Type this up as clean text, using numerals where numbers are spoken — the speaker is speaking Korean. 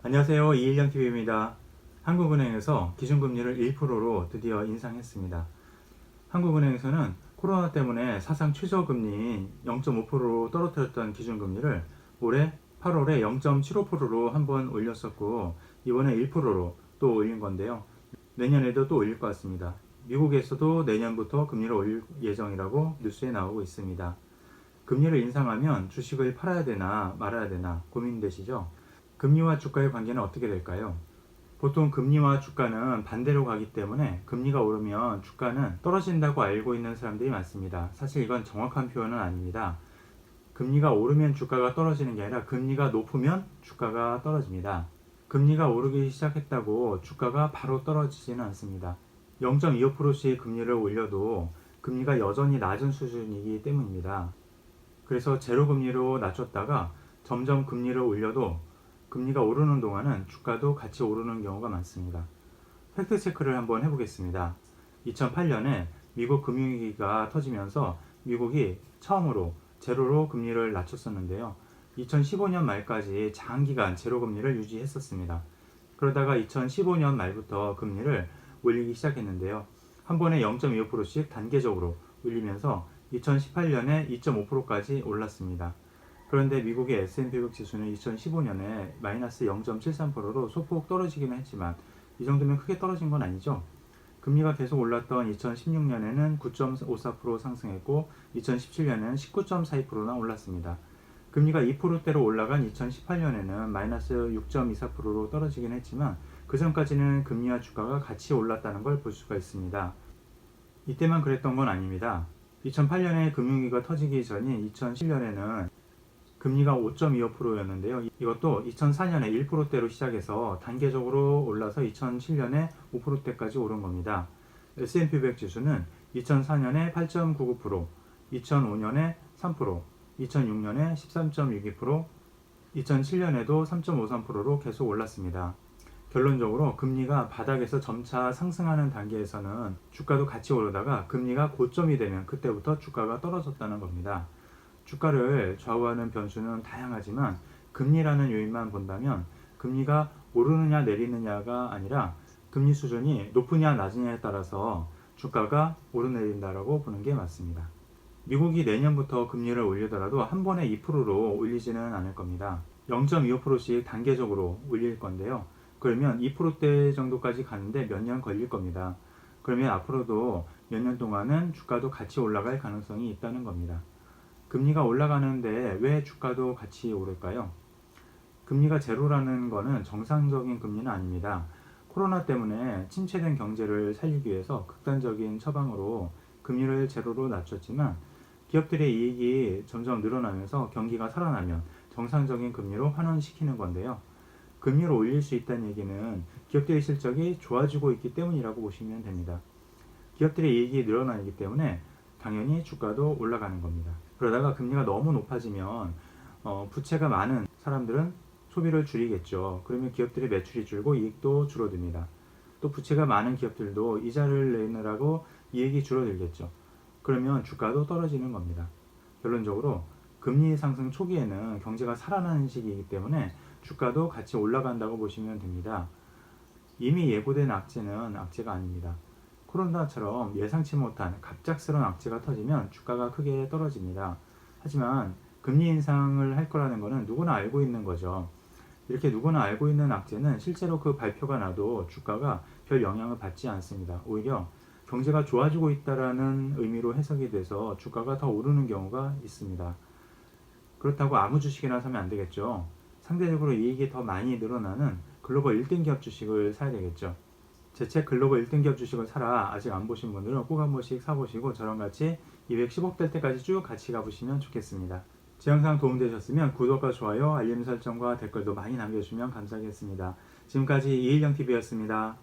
안녕하세요. 이일영TV입니다. 한국은행에서 기준금리를 1%로 드디어 인상했습니다. 한국은행에서는 코로나 때문에 사상 최저금리인 0.5%로 떨어뜨렸던 기준금리를 올해 8월에 0.75%로 한번 올렸었고, 이번에 1%로 또 올린 건데요. 내년에도 또 올릴 것 같습니다. 미국에서도 내년부터 금리를 올릴 예정이라고 뉴스에 나오고 있습니다. 금리를 인상하면 주식을 팔아야 되나 말아야 되나 고민되시죠? 금리와 주가의 관계는 어떻게 될까요? 보통 금리와 주가는 반대로 가기 때문에 금리가 오르면 주가는 떨어진다고 알고 있는 사람들이 많습니다. 사실 이건 정확한 표현은 아닙니다. 금리가 오르면 주가가 떨어지는 게 아니라 금리가 높으면 주가가 떨어집니다. 금리가 오르기 시작했다고 주가가 바로 떨어지지는 않습니다. 0.25%씩 금리를 올려도 금리가 여전히 낮은 수준이기 때문입니다. 그래서 제로금리로 낮췄다가 점점 금리를 올려도 금리가 오르는 동안은 주가도 같이 오르는 경우가 많습니다. 팩트체크를 한번 해보겠습니다. 2008년에 미국 금융위기가 터지면서 미국이 처음으로 제로로 금리를 낮췄었는데요. 2015년 말까지 장기간 제로금리를 유지했었습니다. 그러다가 2015년 말부터 금리를 올리기 시작했는데요. 한 번에 0.25%씩 단계적으로 올리면서 2018년에 2.5%까지 올랐습니다. 그런데 미국의 S&P 500 지수는 2015년에 마이너스 0.73%로 소폭 떨어지기는 했지만 이 정도면 크게 떨어진 건 아니죠. 금리가 계속 올랐던 2016년에는 9.54% 상승했고 2017년에는 19.42%나 올랐습니다. 금리가 2%대로 올라간 2018년에는 마이너스 6.24%로 떨어지긴 했지만 그 전까지는 금리와 주가가 같이 올랐다는 걸 볼 수가 있습니다. 이때만 그랬던 건 아닙니다. 2008년에 금융위기가 터지기 전인 2010년에는 금리가 5.25%였는데요. 이것도 2004년에 1%대로 시작해서 단계적으로 올라서 2007년에 5%대까지 오른 겁니다. S&P 500 지수는 2004년에 8.99%, 2005년에 3%, 2006년에 13.62%, 2007년에도 3.53%로 계속 올랐습니다. 결론적으로 금리가 바닥에서 점차 상승하는 단계에서는 주가도 같이 오르다가 금리가 고점이 되면 그때부터 주가가 떨어졌다는 겁니다. 주가를 좌우하는 변수는 다양하지만 금리라는 요인만 본다면 금리가 오르느냐 내리느냐가 아니라 금리 수준이 높으냐 낮으냐에 따라서 주가가 오르내린다라고 보는 게 맞습니다. 미국이 내년부터 금리를 올리더라도 한 번에 2%로 올리지는 않을 겁니다. 0.25%씩 단계적으로 올릴 건데요. 그러면 2%대 정도까지 가는데 몇 년 걸릴 겁니다. 그러면 앞으로도 몇 년 동안은 주가도 같이 올라갈 가능성이 있다는 겁니다. 금리가 올라가는데 왜 주가도 같이 오를까요? 금리가 제로라는 것은 정상적인 금리는 아닙니다. 코로나 때문에 침체된 경제를 살리기 위해서 극단적인 처방으로 금리를 제로로 낮췄지만 기업들의 이익이 점점 늘어나면서 경기가 살아나면 정상적인 금리로 환원시키는 건데요. 금리를 올릴 수 있다는 얘기는 기업들의 실적이 좋아지고 있기 때문이라고 보시면 됩니다. 기업들의 이익이 늘어나기 때문에 당연히 주가도 올라가는 겁니다. 그러다가 금리가 너무 높아지면 부채가 많은 사람들은 소비를 줄이겠죠. 그러면 기업들의 매출이 줄고 이익도 줄어듭니다. 또 부채가 많은 기업들도 이자를 내느라고 이익이 줄어들겠죠. 그러면 주가도 떨어지는 겁니다. 결론적으로 금리 상승 초기에는 경제가 살아나는 시기이기 때문에 주가도 같이 올라간다고 보시면 됩니다. 이미 예고된 악재는 악재가 아닙니다. 코로나처럼 예상치 못한 갑작스러운 악재가 터지면 주가가 크게 떨어집니다. 하지만 금리 인상을 할 거라는 것은 누구나 알고 있는 거죠. 이렇게 누구나 알고 있는 악재는 실제로 그 발표가 나도 주가가 별 영향을 받지 않습니다. 오히려 경제가 좋아지고 있다는 의미로 해석이 돼서 주가가 더 오르는 경우가 있습니다. 그렇다고 아무 주식이나 사면 안 되겠죠. 상대적으로 이익이 더 많이 늘어나는 글로벌 1등 기업 주식을 사야 되겠죠. 제 책 글로벌 1등 기업 주식을 사라 아직 안 보신 분들은 꼭 한 번씩 사보시고 저랑 같이 210억 될 때까지 쭉 같이 가보시면 좋겠습니다. 제 영상 도움되셨으면 구독과 좋아요, 알림 설정과 댓글도 많이 남겨주시면 감사하겠습니다. 지금까지 이일영TV였습니다.